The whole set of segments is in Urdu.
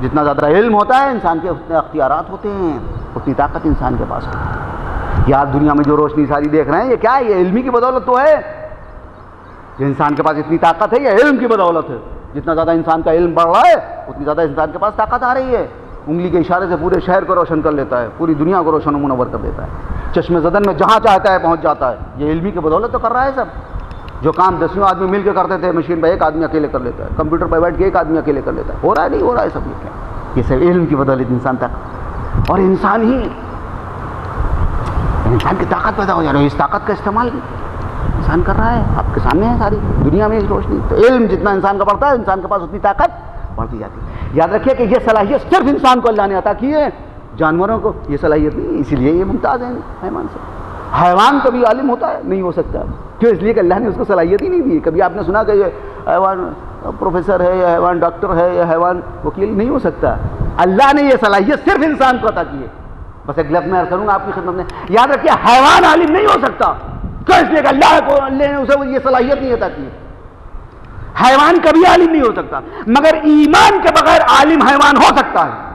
جتنا زیادہ علم ہوتا ہے انسان کے اتنے اختیارات ہوتے ہیں، اتنی طاقت انسان کے پاس ہوتی ہے۔ یہ آپ دنیا میں جو روشنی ساری دیکھ رہے ہیں یہ کیا ہے؟ یہ علمی کی بدولت تو ہے۔ جو انسان کے پاس اتنی طاقت ہے یہ علم کی بدولت ہے۔ جتنا زیادہ انسان کا علم بڑھ رہا ہے اتنی زیادہ انسان کے پاس طاقت آ رہی ہے۔ انگلی کے اشارے سے پورے شہر کو روشن کر لیتا ہے، پوری دنیا کو روشن و منور کر دیتا ہے، چشم زدن میں جہاں چاہتا ہے پہنچ جاتا ہے۔ یہ علمی کی بدولت تو کر رہا ہے سب۔ جو کام 10 آدمی مل کے کرتے تھے مشین پہ ایک آدمی اکیلے کر لیتا ہے، کمپیوٹر پہ بیٹھ کے ایک آدمی اکیلے کر لیتا ہے۔ ہو رہا ہے نہیں ہو رہا ہے سب یہ کیا؟ یہ سب علم کی بدولت انسان تک، اور انسان کی طاقت پیدا ہو جا رہی ہے۔ اس طاقت کا استعمال انسان کر رہا ہے، آپ کے سامنے ہے ساری دنیا میں اس روشنی۔ تو علم جتنا انسان کا بڑھتا ہے انسان کے پاس اتنی طاقت بڑھتی جاتی ہے۔ یاد رکھیے کہ یہ صلاحیت صرف انسان کو اللہ نے عطا کی ہے، جانوروں کو یہ صلاحیت نہیں، اسی لیے یہ ممتاز ہیں حیوان سے۔ حیوان کبھی عالم ہوتا ہے؟ نہیں ہو سکتا۔ کیوں؟ اس لیے کہ اللہ نے اس کو صلاحیت ہی نہیں دی۔ کبھی آپ نے سنا کہ یہ حیوان پروفیسر ہے یا حیوان ڈاکٹر ہے یا حیوان وکیل؟ نہیں ہو سکتا۔ اللہ نے یہ صلاحیت صرف انسان کو عطا کی ہے۔ بس ایک لفظ میں عرض کروں گا آپ کی خدمت میں، یاد رکھیے حیوان عالم نہیں ہو سکتا۔ کیوں؟ اس لیے کہ اللہ نے اسے یہ صلاحیت نہیں عطا کی ہے۔ حیوان کبھی عالم نہیں ہو سکتا، مگر ایمان کے بغیر عالم حیوان ہو سکتا ہے۔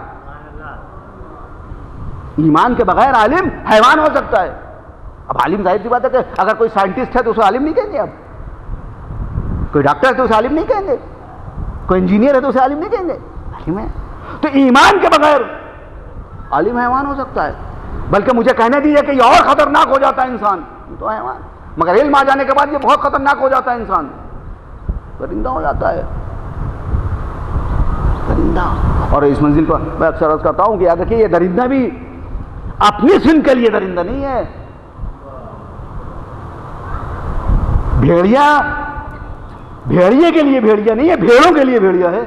ایمان کے بغیر عالم حیوان ہو سکتا ہے۔ اب عالم ظاہر سی بات ہے کہ اگر کوئی سائنٹسٹ ہے تو اسے عالم نہیں کہیں گے، اب کوئی ڈاکٹر ہے تو اسے عالم نہیں کہیں گے، کوئی انجینئر ہے تو اسے عالم نہیں کہیں گے، عالم ہے۔ تو ایمان کے بغیر عالم حیوان ہو سکتا ہے، بلکہ مجھے کہنے دیجیے کہ یہ اور خطرناک ہو جاتا ہے انسان تو حیوان، مگر علم آ جانے کے بعد یہ بہت خطرناک ہو جاتا ہے انسان، درندہ ہو جاتا ہے، درندہ۔ اور اس منزل کو میں اکثر عرض کرتا ہوں کہ یاد رکھیے یہ درندہ بھی اپنی سن کے لیے درندہ نہیں ہے۔ بھیڑیا بھیڑیے کے لیے بھیڑیا نہیں ہے، بھیڑوں کے لیے بھیڑیا ہے،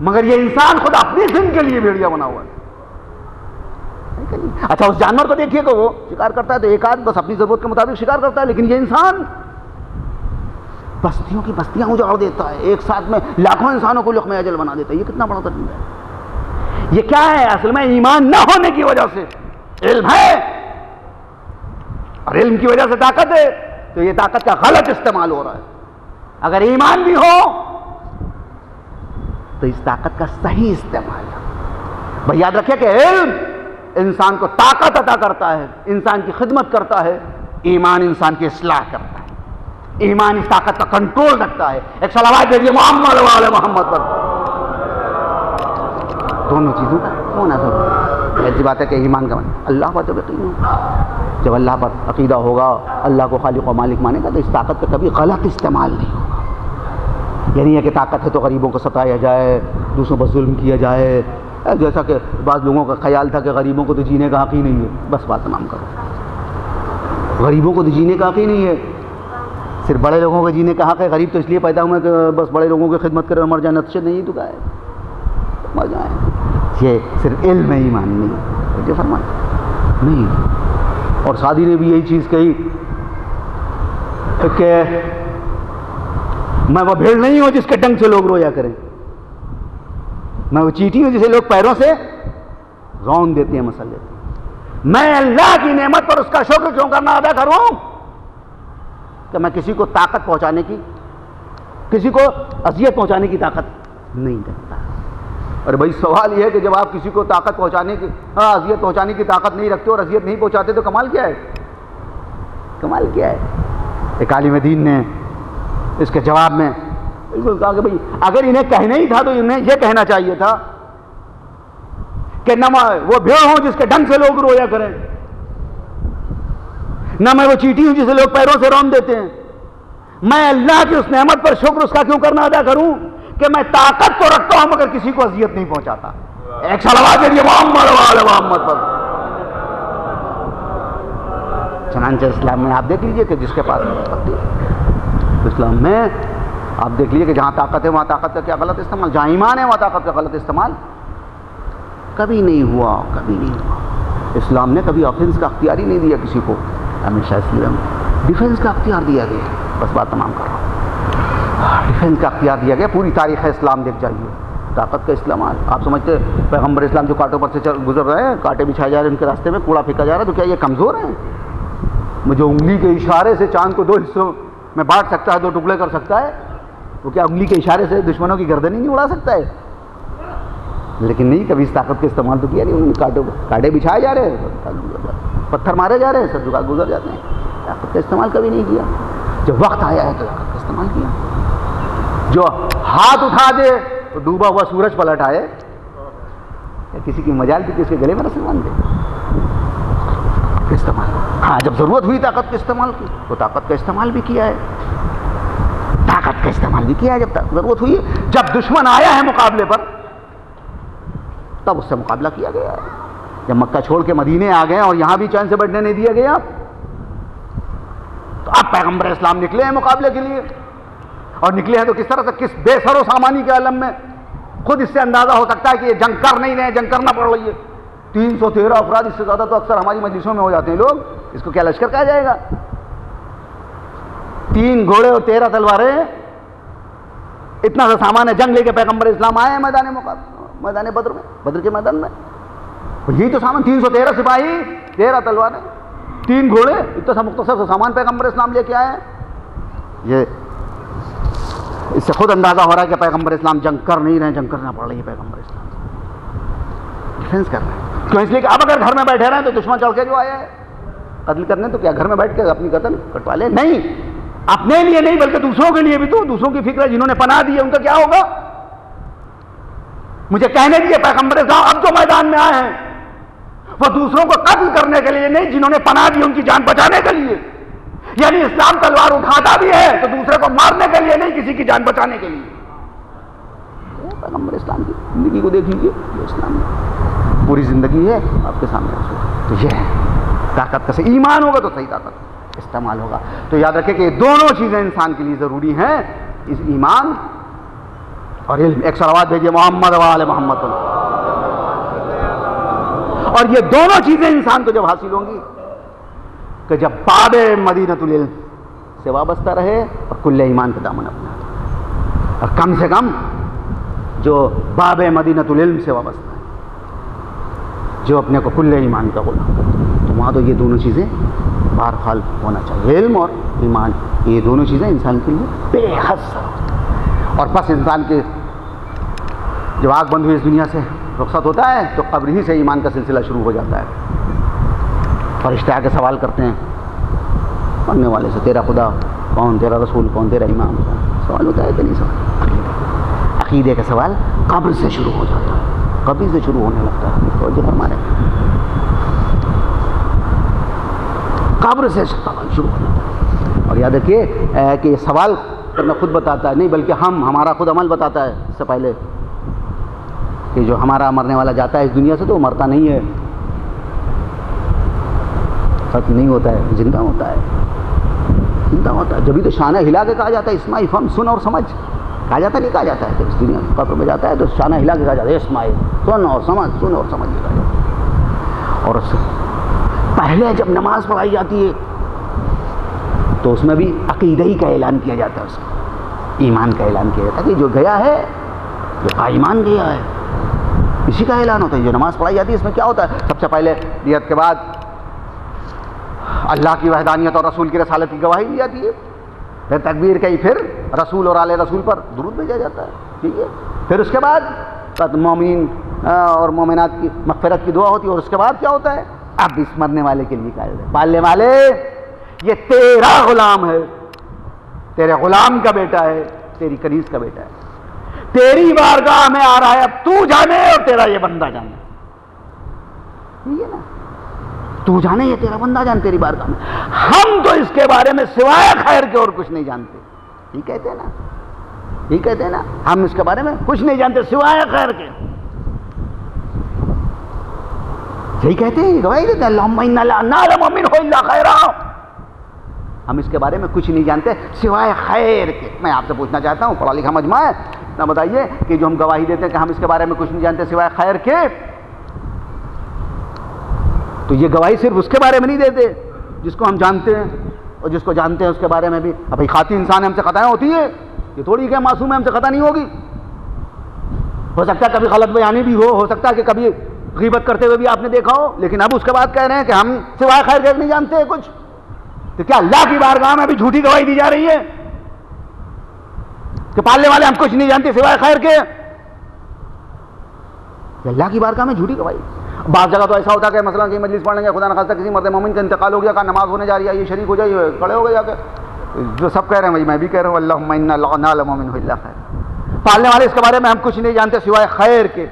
مگر یہ انسان خود اپنی سن کے لیے بھیڑیا بنا ہوا ہے۔ اچھا اس جانور کو دیکھیے کہ وہ شکار کرتا ہے تو ایک آدھ بس اپنی ضرورت کے مطابق شکار کرتا ہے، لیکن یہ انسان بستیوں کی بستیاں اجاڑ دیتا ہے، ایک ساتھ میں لاکھوں انسانوں کو لقمہ اجل بنا دیتا ہے۔ یہ کتنا بڑا درندہ ہے۔ یہ کیا ہے؟ اصل میں ایمان نہ ہونے کی وجہ سے علم ہے، اور علم کی وجہ سے طاقت ہے، تو یہ طاقت کا غلط استعمال ہو رہا ہے۔ اگر ایمان بھی ہو تو اس طاقت کا صحیح استعمال ہے۔ بھائی یاد رکھیں کہ علم انسان کو طاقت عطا کرتا ہے، انسان کی خدمت کرتا ہے، ایمان انسان کی اصلاح کرتا ہے، ایمان اس طاقت کا کنٹرول رکھتا ہے۔ ایک صلوات دیجیے محمد وعلی محمد پر۔ دونوں چیزوں کا ہونا ضروری ہے۔ ایسی بات ہے کہ ایمان کا اللہ پر جب یقین ہو، جب اللہ پر عقیدہ ہوگا، اللہ کو خالق و مالک مانے گا، تو اس طاقت کا کبھی غلط استعمال نہیں ہوگا۔ یعنی یہ کہ طاقت ہے تو غریبوں کو ستایا جائے، دوسروں پر ظلم کیا جائے، جیسا کہ بعض لوگوں کا خیال تھا کہ غریبوں کو تو جینے کا حق ہی نہیں ہے۔ بس بات تمام کرو، غریبوں کو تو جینے کا حق ہی نہیں ہے، صرف بڑے لوگوں کے جینے کا حق ہے۔ غریب تو اس لیے پیدا ہوئے کہ بس بڑے لوگوں کی خدمت کرے اور مر جائے، نتیجہ نہیں تو کیا ہے، مر جائیں۔ یہ صرف علم میں ایمان نہیں ہے، فرمایا نہیں۔ اور سعدی نے بھی یہی چیز کہی کہ میں وہ بھیڑ نہیں ہوں جس کے ڈنگ سے لوگ رویا کریں، میں وہ چیٹی ہوں جسے لوگ پیروں سے رون دیتے ہیں، مسل دیتے ہیں۔ میں اللہ کی نعمت پر اس کا شکر کیوں کرنا ادا کروں کہ میں کسی کو طاقت پہنچانے کی، کسی کو اذیت پہنچانے کی طاقت نہیں رکھتا۔ اور بھائی سوال یہ ہے کہ جب آپ کسی کو طاقت پہنچانے کی، اذیت پہنچانے کی طاقت نہیں رکھتے اور اذیت نہیں پہنچاتے تو کمال کیا ہے؟ کمال کیا ہے؟ ایک عالم دین نے اس کے جواب میں بالکل کہا کہ بھائی اگر انہیں کہنا ہی تھا تو انہیں یہ کہنا چاہیے تھا کہ نہ میں وہ بھیڑ ہوں جس کے ڈنگ سے لوگ رویا کریں، نہ میں وہ چیٹی ہوں جسے لوگ پیروں سے رون دیتے ہیں۔ میں اللہ کی اس نعمت پر شکر اس کا کیوں کرنا ادا کروں کہ میں طاقت تو رکھتا ہوں مگر کسی کو اذیت نہیں پہنچاتا۔ ایک صلوات دیجیے محمد وعلی محمد پر۔ چنانچہ اسلام میں آپ دیکھ لیجئے کہ جس کے پاس اسلام میں آپ دیکھ لیجئے کہ جہاں طاقت ہے وہاں طاقت کا کیا غلط استعمال، جہاں ایمان ہے وہاں طاقت کا غلط استعمال کبھی نہیں ہوا، کبھی نہیں ہوا۔ اسلام نے کبھی آفنس کا اختیار ہی نہیں دیا کسی کو، ہمیشہ اسلام ڈیفنس کا اختیار دیا گیا۔ بس بات تمام کر رہا ہوں، ڈیفنس کا اختیار دیا گیا۔ پوری تاریخ اسلام دیکھ جائیے، طاقت کا استعمال۔ آپ سمجھتے پیغمبر اسلام جو کانٹوں پر سے گزر رہے ہیں، کانٹے بچھائے جا رہے ہیں ان کے راستے میں، کوڑا پھینکا جا رہا ہے، تو کیا یہ کمزور ہیں؟ مجھے انگلی کے اشارے سے چاند کو 2 حصوں میں بانٹ سکتا ہے، 2 ٹکڑے کر سکتا ہے، وہ کیا انگلی کے اشارے سے دشمنوں کی گردن ہی نہیں اڑا سکتا ہے؟ لیکن نہیں، کبھی اس طاقت کا استعمال تو کیا نہیں. کانٹے بچھائے جا رہے ہیں، پتھر مارے جا رہے ہیں، سر جھکا گزر جاتے ہیں. طاقت کا استعمال کبھی نہیں کیا. جب وقت آیا ہے تو طاقت کا استعمال کیا. جو ہاتھ اٹھا دے تو ڈوبا ہوا سورج پلٹ آئے، یا کسی کی مجال تھی کہ اس کے گلے میں رسی باندھ دے. استعمال، ہاں جب ضرورت ہوئی طاقت کا استعمال کی تو طاقت کا استعمال بھی کیا ہے. طاقت کا استعمال بھی کیا ہے جب ضرورت ہوئی ہے. جب دشمن آیا ہے مقابلے پر تب اس سے مقابلہ کیا گیا ہے. جب مکہ چھوڑ کے مدینے آ گئے اور یہاں بھی چین سے بیٹھنے نہیں دیا گیا تو اب پیغمبر اسلام نکلے ہیں مقابلے کے لیے. اور نکلے ہیں تو کس طرح سے، کس بے سر و سامانی کے عالم میں. خود اس سے اندازہ ہو سکتا ہے کہ یہ جنگ کر نہیں رہے، جنگ کرنا پڑ رہی ہے. 313 افراد، اس سے زیادہ تو اکثر ہماری مجلسوں میں ہو جاتے ہیں لوگ. اس کو کیا لشکر کہا جائے گا؟ 3 گھوڑے اور 13 تلواریں، اتنا سا سامان ہے. جنگ لے کے پیغمبر اسلام آئے ہیں میدان بدر میں، بدر کے میدان میں. یہی تو سامان، 313 سپاہی، 13 تلواریں، 3 گھوڑے، اتنا سا مختصر سا سامان پیغمبر اسلام لے کے آئے ہیں. یہ اس سے خود اندازہ ہو رہا ہے کہ پیغمبر اسلام جنگ کر نہیں رہے، جنگ کرنا پڑ رہی ہے. پیغمبر اسلام ڈیفینس کر رہے ہیں. کیوں؟ اس لیے کہ اب اگر گھر میں بیٹھے رہے تو دشمن چڑھ کے جو آیا ہے قتل کرنے، تو کیا گھر میں بیٹھ کے اپنی گردن کٹوا لے؟ نہیں، اپنے لیے نہیں بلکہ دوسروں کے لیے بھی. تو دوسروں کی فکر ہے، جنہوں نے پناہ دی ہے ان کا کیا ہوگا؟ مجھے کہنے دیے پیغمبر اسلام اب جو میدان میں آئے ہیں وہ دوسروں کو قتل کرنے کے لیے نہیں، جنہوں نے پناہ دی ان کی جان بچانے کے لیے. یعنی اسلام تلوار اٹھاتا بھی ہے تو دوسرے کو مارنے کے لیے نہیں، کسی کی جان بچانے کے لیے. پیغمبر اسلام کی زندگی کو دیکھ لیجیے، یہ اسلام پوری زندگی ہے آپ کے سامنے. تو یہ ہے طاقت کا صحیح ایمان ہوگا تو صحیح طاقت استعمال ہوگا. تو یاد رکھیں کہ یہ دونوں چیزیں انسان کے لیے ضروری ہیں، اس ایمان اور علم. ایک صلوات بھیجیے محمد و آل محمد. اور یہ دونوں چیزیں انسان کو جب حاصل ہوں گی کہ جب باب مدینۃ العلم سے وابستہ رہے اور کل ایمان کا دامن اپنا، اور کم سے کم جو باب مدینۃ العلم سے وابستہ ہے، جو اپنے کو کل ایمان کا غلام، تو وہاں تو یہ دونوں چیزیں بہرحال ہونا چاہیے. علم اور ایمان، یہ دونوں چیزیں انسان کے لیے بے حد ضروری. اور بس انسان کے جب آنکھ بند ہوئی اس دنیا سے رخصت ہوتا ہے تو قبر ہی سے ایمان کا سلسلہ شروع ہو جاتا ہے. فرشتے آ کے سوال کرتے ہیں مرنے والے سے، تیرا خدا کون، تیرا رسول کون، تیرا امام کون. سوال ہوتا ہے کہ نہیں سوال؟ عقیدے کا سوال قبر سے شروع ہو جاتا ہے، قبر سے شروع ہونے لگتا ہے. توجہ فرما رہے ہیں، قبر سے سوال شروع ہو جاتا ہے. اور یاد رکھیے کہ یہ سوال کرنا خود بتاتا ہے نہیں، بلکہ ہمارا خود عمل بتاتا ہے اس سے پہلے کہ جو ہمارا مرنے والا جاتا ہے اس دنیا سے تو وہ مرتا نہیں ہے، ختم نہیں ہوتا ہے، زندہ ہوتا ہے، زندہ ہوتا ہے. جبھی تو شانہ ہلا کے کہا جاتا ہے اسماعیل فم، سن اور سمجھ. کہا جاتا نہیں، کہا جاتا ہے کہ اس دنیا قبر میں جاتا ہے تو شانہ ہلا کے کہا جاتا ہے اسماعیل سن اور سمجھ، سن اور سمجھ کہا جاتا ہے. اور اس سے پہلے جب نماز پڑھائی جاتی ہے تو اس میں بھی عقیدہ ہی کا اعلان کیا جاتا ہے، اس کو ایمان کا اعلان کیا جاتا ہے کہ جو گیا ہے، جو قائمان گیا ہے، اسی کا اعلان ہوتا ہے. جو نماز پڑھائی جاتی ہے اس میں کیا ہوتا ہے؟ سب سے پہلے نیت کے بعد اللہ کی وحدانیت اور رسول کی رسالت کی گواہی دی جاتی ہے. پھر تکبیر کہی، پھر رسول اور آل رسول پر درود بھیجا جاتا ہے. ٹھیک ہے، پھر اس کے بعد مومن اور مومنات کی مغفرت کی دعا ہوتی ہے. اور اس کے بعد کیا ہوتا ہے؟ اب اس مرنے والے کے لیے کہا جاتا ہے پالنے والے یہ تیرا غلام ہے، تیرے غلام کا بیٹا ہے، تیری کنیز کا بیٹا ہے، تیری بارگاہ میں آ رہا ہے، اب تو جانے اور تیرا یہ بندہ جانے. ٹھیک ہے نا، تو جانے یہ تیرا بندہ جانے تیری بارگاہ میں. ہم تو اس کے بارے میں سوائے خیر کے اور کچھ نہیں جانتے. یہ کہتے ہیں نا، یہ کہتے ہیں نا، ہم اس کے بارے میں کچھ نہیں جانتے سوائے خیر کے. یہی کہتے ہیں، گواہی دیتے ہیں اللہم انا لا نعلم منہ الا خیرا. ہم اس کے بارے میں کچھ نہیں جانتے سوائے خیر کے. میں آپ سے پوچھنا چاہتا ہوں، پڑھا لکھا مجمع ہے، اتنا بتائیے کہ جو ہم گواہی دیتے ہیں کہ ہم اس کے بارے میں کچھ نہیں جانتے سوائے خیر کے، تو یہ گواہی صرف اس کے بارے میں نہیں دیتے جس کو ہم جانتے ہیں، اور جس کو جانتے ہیں اس کے بارے میں بھی. اب خاطی انسان ہے، ہم سے خطائیں ہوتی ہے، یہ تھوڑی کہ معصوم ہے ہم سے خطا نہیں ہوگی. ہو سکتا ہے کبھی غلط بیانی بھی ہو سکتا ہے کہ کبھی غیبت کرتے ہوئے بھی آپ نے دیکھا ہو، لیکن اب اس کے بعد کہہ رہے ہیں کہ ہم سوائے خیر کے نہیں جانتے کچھ. تو کیا اللہ کی بارگاہ میں بھی جھوٹی گواہی دی جا رہی ہے کہ پالنے والے ہم کچھ نہیں جانتے سوائے خیر کے؟ یہ اللہ کی بارگاہ میں جھوٹی گواہی. بعض جگہ تو ایسا ہوتا ہے کہ مثلا کہ مجلس پڑھنے گے, خدا نخواستہ کسی مرد مومن کا انتقال ہو گیا, کہا نماز ہونے جا رہی ہے, یہ شریک ہو جائے, کھڑے ہو گئے جا کے, جو سب کہہ رہے ہیں وہی میں بھی کہہ رہا ہوں, اللہم انا لا نعلم منہ الا خیر. پالنے والے اس کے بارے میں ہم کچھ نہیں جانتے سوائے خیر کے.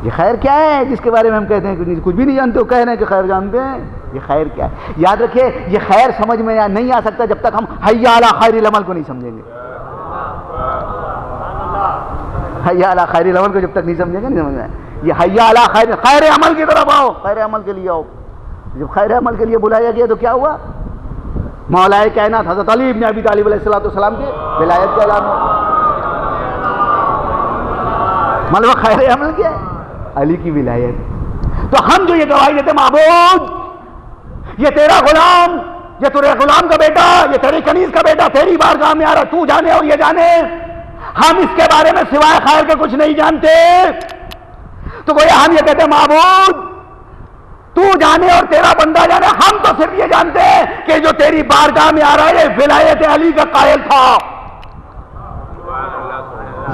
یہ خیر کیا ہے جس کے بارے میں ہم کہتے ہیں کچھ بھی نہیں جانتے, ہو کہہ رہے ہیں کہ خیر جانتے ہیں. یہ خیر کیا ہے؟ یاد رکھیے یہ خیر سمجھ میں نہیں آ سکتا جب تک ہم حی علی خیر العمل کو نہیں سمجھیں گے. حی علی خیر العمل کو جب تک نہیں سمجھیں گے نہیں سمجھ میں. یہ حی علی خیر عمل کی طرف آؤ, خیر عمل کے لیے آؤ. جب خیر عمل کے لیے بلایا گیا تو کیا ہوا؟ مولا کائنات حضرت علی ابن ابی طالب علیہ السلام کے ولایت کا اعلان ہوا. مطلب خیر عمل کیا ہے؟ علی کی ولایت. تو ہم جو یہ گواہی دیتے معبود یہ تیرا غلام, یہ تیرے غلام کا بیٹا, یہ تیری کنیز کا بیٹا تیری بارگاہ میں آ رہا, تو جانے اور یہ جانے, ہم اس کے بارے میں سوائے خیر کے کچھ نہیں جانتے. تو گویا ہم یہ کہتے ہیں معبود تو جانے اور تیرا بندہ جانے, ہم تو صرف یہ جانتے ہیں کہ جو تیری بارگاہ میں آ رہا ہے یہ ولایت علی کا قائل تھا,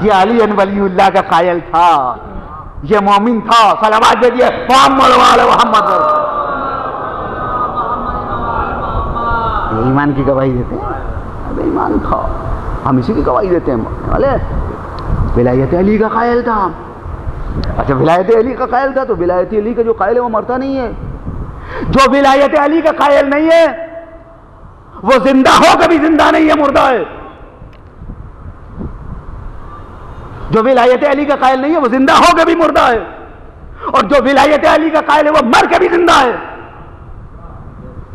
یہ علی ولی اللہ کا قائل تھا, یہ مومن تھا. صلوات دے دیے محمد وعلی محمد. یہ ایمان کی گواہی دیتے ہیں, اب ایمان تھا, ہم اسی کی گواہی دیتے ہیں. ولایت علی کا قائل تھا. اچھا ولایت علی کا قائل تھا تو ولایت علی کا جو قائل ہے وہ مرتا نہیں ہے. جو ولایت علی کا قائل نہیں ہے وہ زندہ ہو کبھی زندہ نہیں ہے, مردہ ہے. جو ولایت علی کا قائل نہیں ہے وہ زندہ ہو کے بھی مردہ ہے, اور جو ولایت علی کا قائل ہے وہ مر کے بھی زندہ ہے.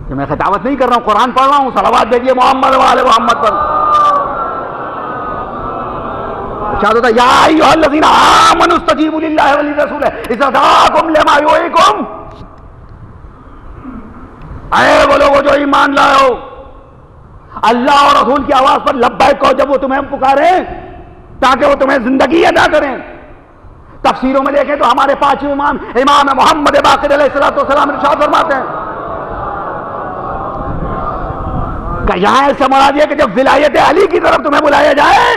کہ میں خطابت نہیں کر رہا ہوں, قرآن پڑھ رہا ہوں. صلوات بھیجیے محمد وعلی محمد پر. ارشاد ہوتا ہے یا ایھا الذین آمنوا استجیبوا للہ وللرسول اذا دعاکم لما یحییکم. اے وہ لوگوں جو ایمان لائے ہو, اللہ اور رسول کی آواز پر لبیک کہو جب وہ تمہیں پکارے تاکہ وہ تمہیں زندگی عطا کریں. تفسیروں میں دیکھیں تو ہمارے پانچویں امام محمد باقر علیہ السلام ارشاد فرماتے ہیں کہ یہاں ایسا مراد ہے کہ جب ولایت علی کی طرف تمہیں بلایا جائے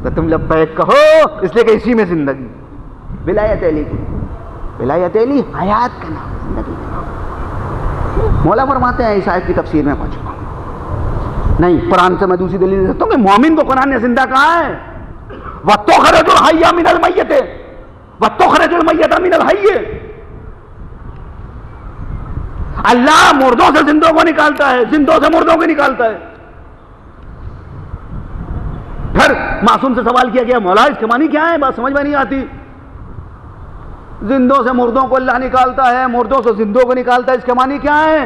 تو تم لبیک کہو, اس لیے کہ اسی میں زندگی. ولایت علی کی, ولایت علی حیات کا نام, زندگی کا نام. مولا فرماتے ہیں اس آیت کی تفسیر میں پہنچ نہیں, قرآن سے میں دوسری دلیل دے سکتا ہوں کہ مومن کو قرآن نے زندہ کہا ہے. وَتُخْرِجُ الْحَيَّ مِنَ الْمَيِّتِ وَتُخْرِجُ الْمَيِّتَ مِنَ الْحَيِّ. اللہ مردوں سے زندوں کو نکالتا ہے, زندوں سے مردوں کو نکالتا ہے. پھر معصوم سے سوال کیا گیا مولا اس کے معنی کیا ہے, بات سمجھ میں نہیں آتی. زندوں سے مردوں کو اللہ نکالتا ہے, مردوں سے زندوں کو نکالتا ہے, اس کے معنی کیا ہے؟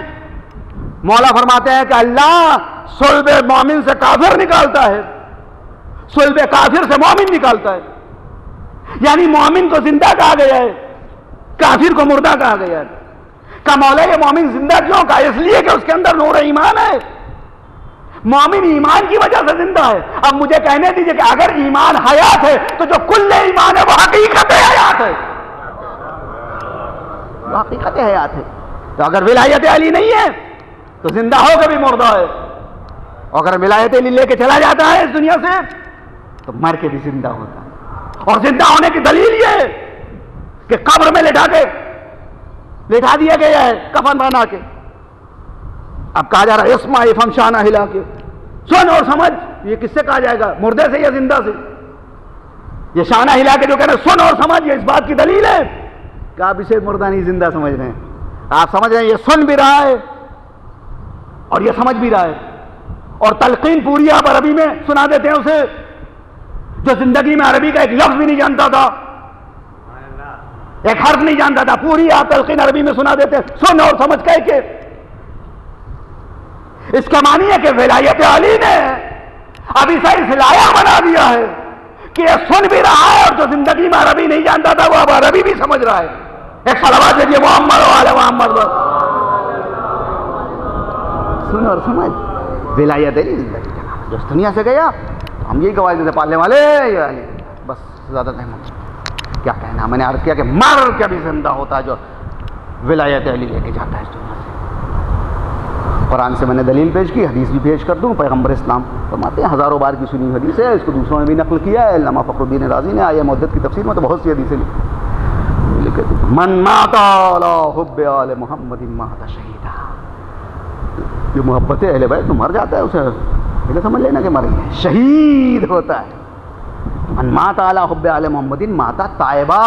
مولا فرماتے ہیں کہ اللہ صلب مومن سے کافر نکالتا ہے, صلب کافر سے مومن نکالتا ہے. یعنی مومن کو زندہ کہا گیا ہے, کافر کو مردہ کہا گیا ہے. کہ مولا یہ مومن زندہ کیوں کہا؟ اس لیے کہ اس کے اندر نور ایمان ہے. مومن ایمان کی وجہ سے زندہ ہے. اب مجھے کہنے دیجئے کہ اگر ایمان حیات ہے تو جو کل ایمان ہے وہ حقیقت حیات ہے, وہ حقیقت حیات ہے. تو اگر ولایت علی نہیں ہے تو زندہ ہو کے بھی مردہ ہے, اور اگر ولایت علی لے کے چلا جاتا ہے اس دنیا سے تو مر کے بھی زندہ ہوتا ہے. اور زندہ ہونے کی دلیل یہ ہے کہ قبر میں لٹا دیا گیا ہے کفن بنا کے. اب کہا جا رہا ہے اسمع افہم شانہ ہلا کے, سن اور سمجھ. یہ کس سے کہا جائے گا, مردے سے یا زندہ سے؟ یہ شانہ ہلا کے جو کہہ رہے ہیں سن اور سمجھ, یہ اس بات کی دلیل ہے کہ آپ اسے مردہ نہیں زندہ سمجھ رہے ہیں. آپ سمجھ رہے ہیں یہ سن بھی رہا ہے اور یہ سمجھ بھی رہا ہے, اور تلقین پوری آپ عربی میں سنا دیتے ہیں اسے جو زندگی میں عربی کا ایک لفظ بھی نہیں جانتا تھا, ایک حرف نہیں جانتا تھا, پوری آپ تلقین عربی میں سنا دیتے ہیں سن اور سمجھ کہہ کے. اس کا معنی ہے کہ ولایت علی نے اب اسے اس لائق بنا دیا ہے کہ یہ سن بھی رہا ہے, اور جو زندگی میں عربی نہیں جانتا تھا وہ اب عربی بھی سمجھ رہا ہے. ایک صلوات دیجیے محمد وعلی محمد. سن اور سمجھ ولایت علی زندگی کا نام. جو اس دنیا سے گیا ہم یہی گواہی دیتے پالنے والے بس, زیادہ نہیں. کیا کہنا, میں نے عرض کیا کہ مر کے بھی زندہ ہوتا ہے جو ولایت علی لے کے جاتا ہے اس دنیا سے. قرآن سے میں نے دلیل پیش کی، حدیث بھی پیش کر دوں. پیغمبر اسلام فرماتے ہیں ہزاروں بار کی سنی حدیث ہے، اس کو دوسروں نے بھی نقل کیا ہے. علامہ فخر الدین رازی نے آیہ مودت کی تفسیر میں تو بہت سی حدیثیں لکھی. من مات علی حب آل محمد مات شہیدا. جو محبت اہل بیت تو مر جاتا ہے اسے یہ سمجھ لینا کہ مر گیا، شہید ہوتا ہے. من مات علی حب آل محمد مات تائبا.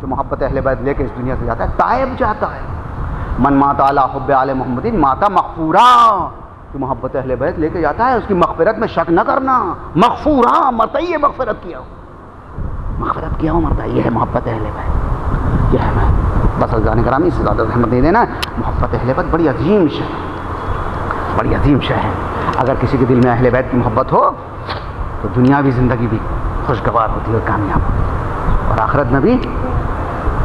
جو محبت اہل بیت لے کے اس دنیا سے جاتا ہے تائب جاتا ہے. من مات علی حب آل محمد مات مغفورا. جو محبت اہل بیت لے کے جاتا ہے اس کی مغفرت میں شک نہ کرنا. مغفورا مرتا ہی ہے، مغفرت کیا ہو، مغفرت کیا ہو مرتا ہے. یہ ہے محبت اہل بیت. یہ ہے میں بس عزیزان گرامی اس سے زیادہ رحمت نہیں دینا. محبت اہل بیت بڑی عظیم شے، بڑی عظیم شے ہے. اگر کسی کے دل میں اہل بیت کی محبت ہو تو دنیاوی زندگی بھی خوشگوار ہوتی ہے، کامیاب ہوتی ہے، اور آخرت میں بھی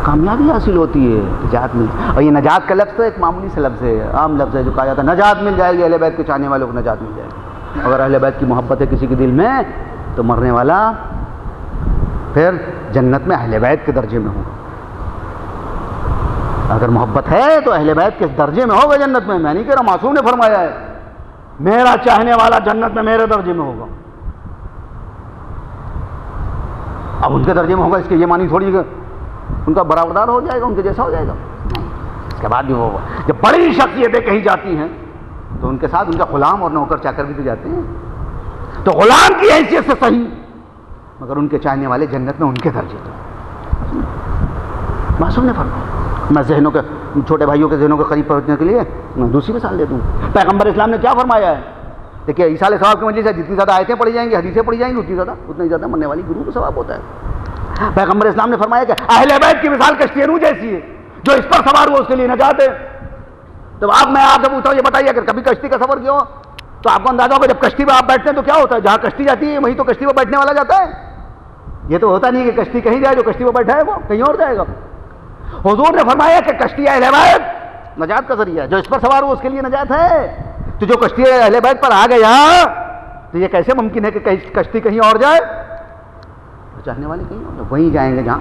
کامیابی حاصل ہوتی ہے، نجات مل. اور یہ نجات کا لفظ تو ایک معمولی سے لفظ ہے، عام لفظ ہے جو کہا جاتا ہے نجات مل جائے گی، اہل بیت کے چاہنے والوں کو نجات مل جائے گی. اگر اہل بیت کی محبت ہے کسی کے دل میں تو مرنے والا پھر جنت میں اہل بیت کے درجے میں ہوگا. اگر محبت ہے تو اہل بیت کے درجے میں ہوگا جنت میں. میں نہیں کہہ رہا، معصوم نے فرمایا ہے میرا چاہنے والا جنت میں میرے درجے میں ہوگا. اب ان کے درجے میں ہوگا اس کے یہ معنی تھوڑی کہ ان کا برابردار ہو جائے گا، ان کے جیسا ہو جائے گا. اس کے بعد بھی وہ جب بڑی شخصیتیں کہیں جاتی ہیں تو ان کے ساتھ ان کا غلام اور نوکر چاکر بھی تو جاتے ہیں. تو غلام کی حیثیت سے صحیح، مگر ان کے چاہنے والے جنت میں ان کے درجے میں. معصوم نے فرمایا. میں ذہنوں کے چھوٹے بھائیوں کے ذہنوں کے قریب پہنچنے کے لیے میں دوسری مثال دے دوں. پیغمبر اسلام نے کیا فرمایا ہے؟ دیکھیے ایصال ثواب کی مجلس ہے، جتنی زیادہ آیتیں پڑھی جائیں گی، حدیثیں پڑھی جائیں گی، اتنا ہی زیادہ مرنے والی گروہ کو ثواب ہوتا ہے. پیغمبر اسلام نے فرمایا کہ اہل بیت کی مثال کشتی نوح جیسی ہے، جو اس پر سوار ہو اس کے لیے نجات ہے. تو میں آپ سے پوچھتا ہوں، یہ بتائیے اگر کبھی کشتی کا سفر کیا ہو تو آپ کو اندازہ ہوگا جب کشتی میں آپ بیٹھتے ہیں تو کیا ہوتا ہے؟ جہاں کشتی جاتی ہے وہیں تو کشتی میں بیٹھنے والا جاتا ہے. یہ تو ہوتا نہیں کہ کشتی کہیں جائے، جو کشتی میں بیٹھا ہے وہ کہیں اور جائے گا. حضور نے فرمایا کہ کشتی اہل بیت نجات کا ذریعہ ہے، جو اس پر سوار ہو اس کے لیے نجات ہے. تو جو کشتی اہل بیت پر آ گیا تو یہ کیسے ممکن ہے کہ کشتی کہیں اور جائے؟ چاہنے والے کہیں اور وہیں جائیں گے جہاں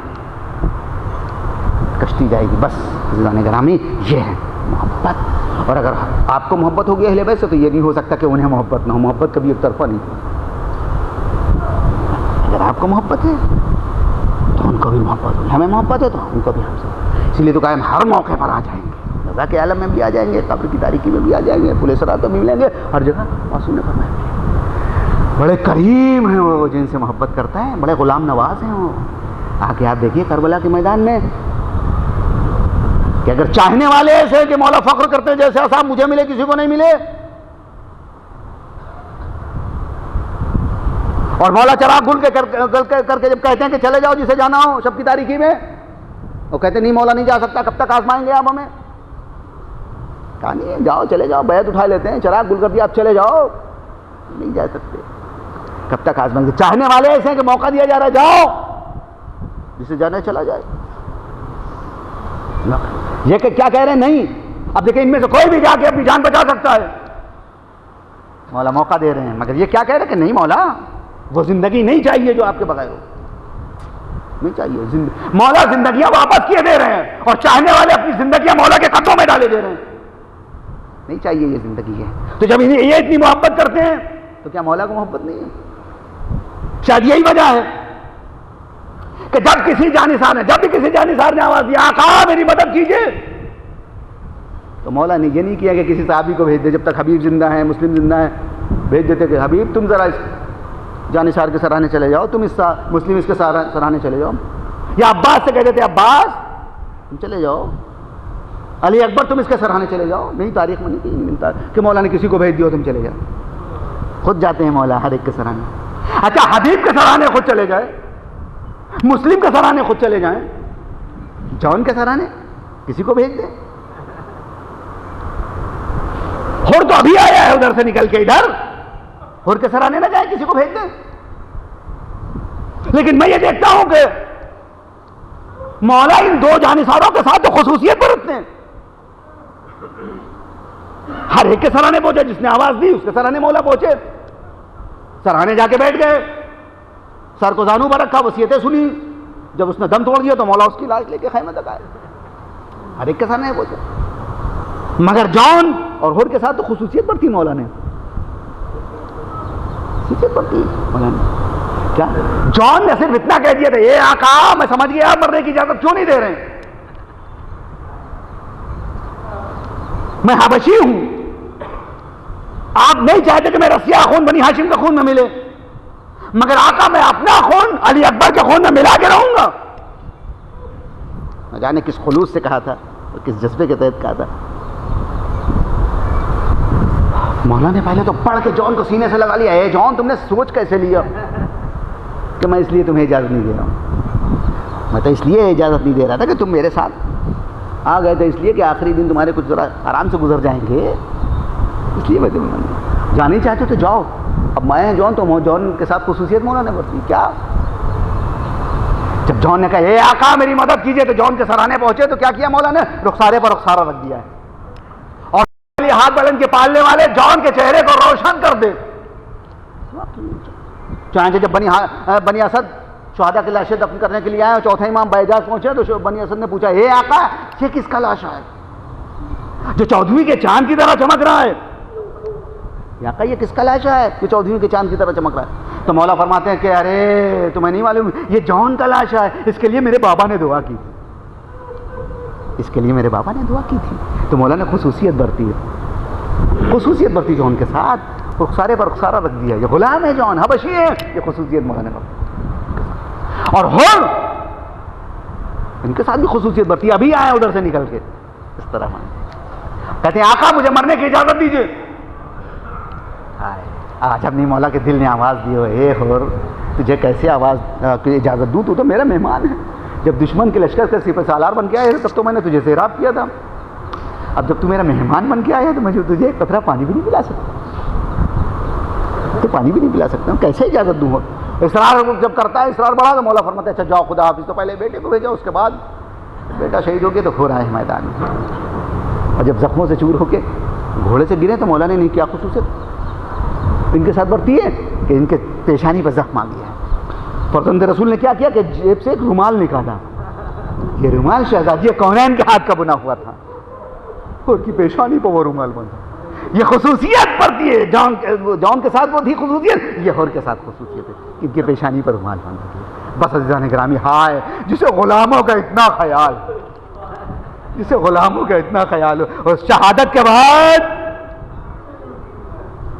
کشتی جائے گی. بس عزیزان گرامی یہ ہے محبت. اور اگر آپ کو محبت ہوگی اہل بیت سے تو یہ نہیں ہو سکتا کہ انہیں محبت نہ ہو. محبت کبھی ایک طرفہ نہیں. اگر آپ کو محبت ہے تو ان کو بھی محبت ہوگی، ہمیں محبت ہے تو ان کو بھی ہم سے. اسی لیے تو کہا ہم ہر موقع پر آ جائیں گے، رضا کے عالم میں بھی آ جائیں گے، قبر کی تاریکی میں بھی آ جائیں گے، پل صراط میں ملیں گے، ہر جگہ. معصوم نے فرمایا بڑے کریم ہیں وہ جن سے محبت کرتا ہے، بڑے غلام نواز ہیں وہ. آ کے آپ دیکھیے کربلا کے میدان میں کہ اگر چاہنے والے ایسے ہیں کہ مولا فخر کرتے ہیں جیسے صاحب مجھے ملے کسی کو نہیں ملے، اور مولا چراغ گل کر کے جب کہتے ہیں کہ چلے جاؤ جسے جانا ہو شب کی تاریکی میں، وہ کہتے نہیں مولا نہیں جا سکتا، کب تک آزمائیں گے آپ ہمیں؟ کہا نہیں جاؤ چلے جاؤ، بیعت اٹھا لیتے ہیں، چراغ گل کر دیا آپ چلے جاؤ. نہیں جا سکتے، کب تک آزمائیں گے؟ چاہنے والے ایسے ہیں کہ موقع دیا جا رہا ہے جاؤ جسے جانا ہے چلا جائے. یہ کہ کیا کہہ رہے ہیں؟ نہیں. اب دیکھیں ان میں سے کوئی بھی جا کے اپنی جان بچا سکتا ہے، مولا موقع دے رہے ہیں. مگر یہ کیا کہہ رہے ہیں کہ نہیں مولا وہ زندگی نہیں چاہیے جو آپ کے بغیر ہو، نہیں چاہیے. مولا زندگیاں واپس کیے دے رہے ہیں اور چاہنے والے اپنی زندگیاں مولا کے قدموں میں ڈالے دے رہے ہیں. نہیں چاہیے یہ زندگی ہے. تو جب یہ اتنی محبت کرتے ہیں تو کیا مولا کو محبت نہیں ہے؟ شاید یہی وجہ ہے کہ جب کسی جانثار نے، جب بھی کسی جانثار نے آواز دیا آقا میری مدد کیجیے، تو مولا نے یہ نہیں کیا کہ کسی صحابی کو بھیج دے. جب تک حبیب زندہ ہے، مسلم زندہ ہے، بھیج دیتے کہ حبیب تم ذرا اس جانثار کے سرانے چلے جاؤ، تم اس مسلم اس کے سرانے چلے جاؤ. یا عباس سے کہہ دیتے عباس تم چلے جاؤ، علی اکبر تم اس کے سرانے چلے جاؤ. نہیں تاریخ میں نہیں ملتا کہ مولا نے کسی کو بھیج دیا تم چلے جاؤ. خود جاتے ہیں مولا ہر ایک کے سرانے. اچھا حبیب کے سرانے خود چلے جائے، مسلم کے سرانے خود چلے جائیں، جون کے سرانے کسی کو بھیج دیں. اور تو ابھی آیا ہے ادھر سے نکل کے ادھر، اور کے سرانے نہ جائیں کسی کو بھیج دیں. لیکن میں یہ دیکھتا ہوں کہ مولا ان دو جانثاروں کے ساتھ تو خصوصیت برتتے ہیں. ہر ایک کے سرانے پہنچے، جس نے آواز دی اس کے سرانے مولا پہنچے، سرانے جا کے بیٹھ گئے، سر کو زانو پر رکھا، وصیتیں سنی. جب اس نے دم توڑ دیا تو مولا اس کی لاش لے کے خیمے تک آئے، ہر ایک کے سرانے پہنچے. مگر جان اور ہور کے ساتھ تو خصوصیت برتی مولا نے، خصوصیت برتی مولا نے. کیا جان نے صرف اتنا کہہ دیا تھا، اے آقا میں سمجھ گیا مرنے کی اجازت کیوں نہیں دے رہے ہیں، میں حبشی ہوں، آپ نہیں چاہتے کہ میرا سیاہ خون بنی ہاشم کا خون میں ملے، مگر آقا میں اپنا خون علی اکبر کے خون میں ملا کے رہوں گا. نہ جانے کس خلوص سے کہا تھا اور کس جذبے کے تحت کہا تھا. مولا نے پہلے تو پڑھ کے جان کو سینے سے لگا لیا. اے جان تم نے سوچ کیسے لیا کہ میں اس لیے تمہیں اجازت نہیں دے رہا ہوں، میں تو اس لیے اجازت نہیں دے رہا تھا کہ تم میرے ساتھ آ گئے تھے، اس لیے کہ آخری دن تمہارے کچھ ذرا آرام سے گزر جائیں گے، اس لیے میں تمہیں جانے چاہتے تو جاؤ. اب میں جان تو جان کے ساتھ خصوصیت مولا نے برتی. کیا جب جان نے کہا اے آقا میری مدد کیجئے تو جان کے سرانے پہنچے تو کیا کیا مولا نے؟ رخسارے پر رخسارہ رکھ دیا ہے اور ہاتھ بلند کے پالنے والے جان کے چہرے کو روشن کر دے. چنانچہ جب بنی اسد شہداء کی لاشیں دفن کرنے کے لیے آئے اور چوتھا امام بیجاز پہنچے تو بنی اسد نے پوچھا اے آقا یہ کس کا لاشا ہے جو 14ویں کے چاند کی طرح چمک رہا ہے؟ آقا یہ کس کا لاشا ہے جو 14ویں کے چاند کی طرح چمک رہا ہے؟ تو مولا فرماتے ہیں کہ ارے تمہیں نہیں معلوم یہ جان کا لاشا ہے، اس کے لیے میرے بابا نے دعا کی تھی، اس کے لیے میرے بابا نے دعا کی تھی. تو مولا نے خصوصیت برتی ہے، خصوصیت برتی جان کے ساتھ، رخسارے پر رخسارہ رکھ دیا. یہ غلام ہے جان، حبشی ہے، یہ خصوصیت مولا نے برتی. اور ہور ان کے ساتھ بھی خصوصیت برتی. ابھی آئے ادھر سے نکل کے اس طرح کہتے ہیں آقا مجھے مرنے کی اجازت دیجیے. آج اپنی مولا کے دل نے آواز دی ہو اے ہور تجھے کیسے آواز کی اجازت دوں، تو میرا مہمان ہے. جب دشمن کے لشکر کے سپہ سالار بن کے آئے تب تو میں نے تجھے سیراب کیا تھا، اب جب تو میرا مہمان بن کے آیا تو مجھے تجھے ایک قطرہ پانی بھی نہیں پلا سکتا، تو پانی بھی نہیں پلا سکتا ہوں، کیسے اجازت دوں؟ اصرار جب کرتا ہے اصرار بڑھا تو مولا فرماتا ہے اچھا جاؤ خدا حافظ. تو پہلے بیٹے کو بھیجا، اس کے بعد بیٹا شہید ہو گیا تو کھو رہا ہے میدان میں. اور جب زخموں سے چور ہو کے گھوڑے سے گرے تو مولا نے نہیں کیا خصوصیت ان کے ساتھ برتی ہے کہ ان کے پیشانی پر زخم آ گیا ہے. فرزند رسول نے کیا کیا کہ جیب سے ایک رومال نکالا، یہ رومال شہزادی کونین کے ہاتھ کا بنا ہوا تھا اور کی پیشانی پر وہ رومال بنا. یہ خصوصیت برتی ہے جان کے ساتھ وہ تھی خصوصیت، یہ ہور کے ساتھ خصوصیت ہے کہ ان کے پیشانی پر رومال بنا دیا. بس عزیزان گرامی ہائے جسے غلاموں کا اتنا خیال، جسے غلاموں کا اتنا خیال ہو اور شہادت کے بعد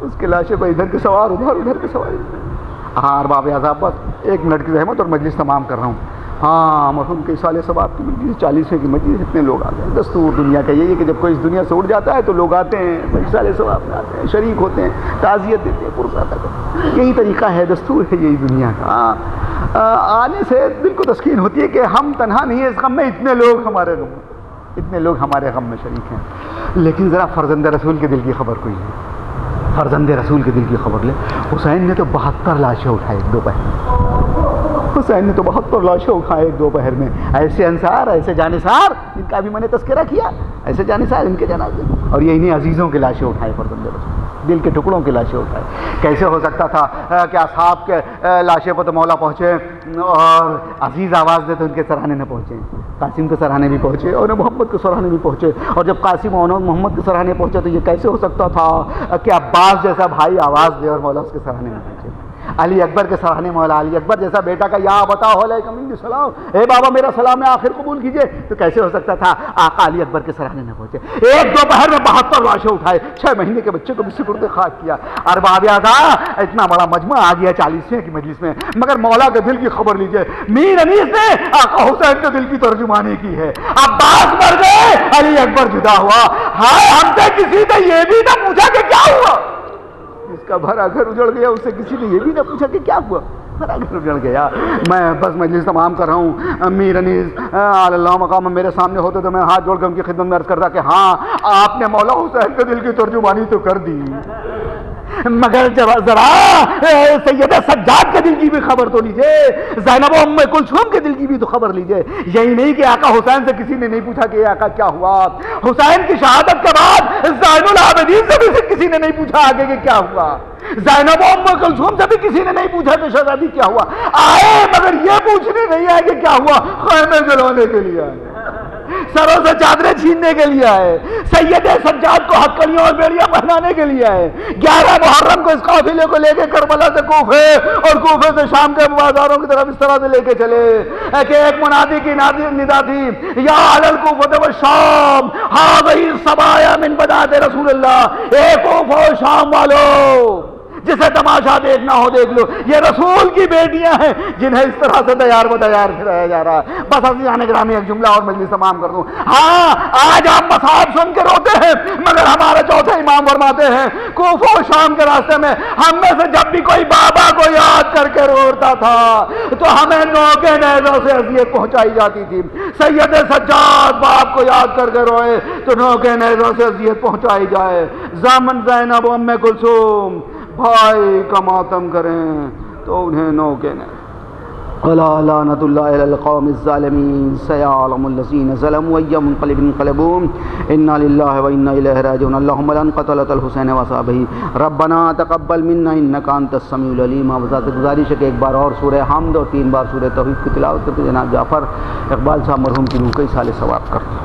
اس کے لاشے پر ادھر کے سوار ادھر کے سوار. ہاں ارباب عذاب بس 1 منٹ کی زحمت اور مجلس تمام کر رہا ہوں. ہاں مرحوم کے سال ثواب کی مجلس 40ویں کی مجلس اتنے لوگ آتے ہیں. دستور دنیا کا یہی ہے کہ جب کوئی اس دنیا سے اٹھ جاتا ہے تو لوگ آتے ہیں سال ثواب میں آتے ہیں، شریک ہوتے ہیں، تعزیت دیتے ہیں، پرسادہ کرتے ہیں. یہی طریقہ ہے، دستور ہے یہی دنیا کا. آنے سے دل کو تسکین ہوتی ہے کہ ہم تنہا نہیں ہیں اس غم میں، اتنے لوگ ہمارے غم میں، اتنے لوگ ہمارے غم میں شریک ہیں. لیکن ذرا فرزند رسول کے دل کی خبر کوئی ہے، فرزند رسول کے دل کی خبر لے. حسین نے تو 72 لاشیں اٹھائے ایک دوپہر، حسین نے تو 72 لاشیں اٹھائے ایک دوپہر میں. ایسے انصار، ایسے جانثار جن کا بھی میں نے تذکرہ کیا، ایسے جانثار ان کے جنازے، اور یہ انہیں عزیزوں کے لاشیں اٹھائے فرزند رسول، دل کے ٹکڑوں کی لاشیں اٹھائے. کیسے ہو سکتا تھا کہ اصحاب کے لاشیں پر تو مولا پہنچے اور عزیز آواز دے تو ان کے سراہنے نہ پہنچے، قاسم کے سراہنے بھی پہنچے اور محمد کے سراہنے بھی پہنچے. اور جب قاسم اور محمد کے سراہنے پہنچے تو یہ کیسے ہو سکتا تھا کہ عباس جیسا بھائی آواز دے اور مولا اس کے سراہنے میں پہنچے. علی اکبر کے سراہنے مولا علی اکبر جیسا بیٹا کا یا بتاؤ علیکم منی السلام، اے بابا میرا سلام ہے آخر قبول کیجئے، تو کیسے ہو سکتا تھا آقا علی اکبر کے سراہنے نہ پہنچے. ایک دوپہر میں 72 لاشیں اٹھائے، 6 مہینے کے بچے کو بھی سپرد خاک کیا. ارباب اعضاء اتنا بڑا مجمع آ گیا 40ویں کی مجلس میں، مگر مولا کے دل کی خبر لیجئے. میر انیس نے آقا حسین کے دل کی ترجمانی کی ہے. عباس مر گئے، علی اکبر جدا ہوا. ہائے ہم سے کسی نے یہ بھی نہ پوچھا کہ کیا ہوا. جس کا بھرا گھر اجڑ گیا اسے کسی نے یہ بھی نہ پوچھا کہ کیا ہوا، بھرا گھر اجڑ گیا. میں بس مجلس تمام کر رہا ہوں. امیر انیس اللہ مقام میرے سامنے ہوتے تو میں ہاتھ جوڑ کر ان کی خدمت میں عرض کرتا کہ ہاں آپ نے مولا حسین کے دل کی ترجمانی تو کر دی، مگر ذرا سید سجاد کے دل کی بھی خبر تو لیجئے، زینب ام کلثوم کے دل کی بھی تو خبر لیجئے. یہی نہیں کہ آقا حسین سے کسی نے نہیں پوچھا کہ آقا کیا ہوا. حسین کی شہادت کے بعد زین العابدین سے بھی کسی نے نہیں پوچھا آگے کہ کیا ہوا. زینب ام کلثوم سے بھی کسی نے نہیں پوچھا کہ شہزادی کیا ہوا. آئے مگر یہ پوچھنے نہیں آئے کہ کیا ہوا، خیمے جلانے کے لیے آئے. سروں سے چادریں چھیننے کے لیے آئے، سید سجاد کو ہتکڑیاں اور بیڑیاں پہنانے کے لیے آئے، 11 محرم کو اس قافلے کو لے کے کربلا سے کوفے اور کوفے سے شام کے بازاروں کی طرف اس طرح سے لے کے چلے کہ ایک منادی کی ندا تھی، یا اہل الکوفہ والشام ھذہ الصبایا من بدات رسول اللہ، اے کوفہ و شام والو، جسے تماشا دیکھنا ہو دیکھ لو، یہ رسول کی بیٹیاں ہیں جنہیں اس طرح سے تیار و تیار کرایا جا رہا ہے۔ بس عزیزان گرامی ایک جملہ اور مجلس تمام کر دوں۔ ہاں آج آپ مصائب سن کے روتے ہیں، مگر ہمارا چوتھے امام فرماتے ہیں کوفہ و شام کے راستے میں ہم میں سے جب بھی کوئی بابا کو یاد کر کے روتا تھا تو ہمیں نوکے نیزوں سے اذیت پہنچائی جاتی تھی۔ سید سجاد باپ کو یاد کر کے روئے تو نوکے نیزوں سے اذیت پہنچائی جائے، زامن زینب و ام کلثوم بھائی کا ماتم کریں تو انہیں نوکے نیزے۔ الا لعنۃ اللہ علی القوم الظالمین سیعلم الذین ظلموا ای منقلب انقلبون انا للہ و انا الیہ راجعون اللہم لعن قتلۃ الحسین واصحابہ ربنا تقبل منا انک انت السمیع العلیم۔ وزارت گزارش ہے کہ ایک بار اور سورہ حمد اور 3 بار سورہ توحید کی تلاوت کرتے جناب جعفر اقبال صاحب مرحوم کی روح کا ایصال ثواب کرتے ہیں۔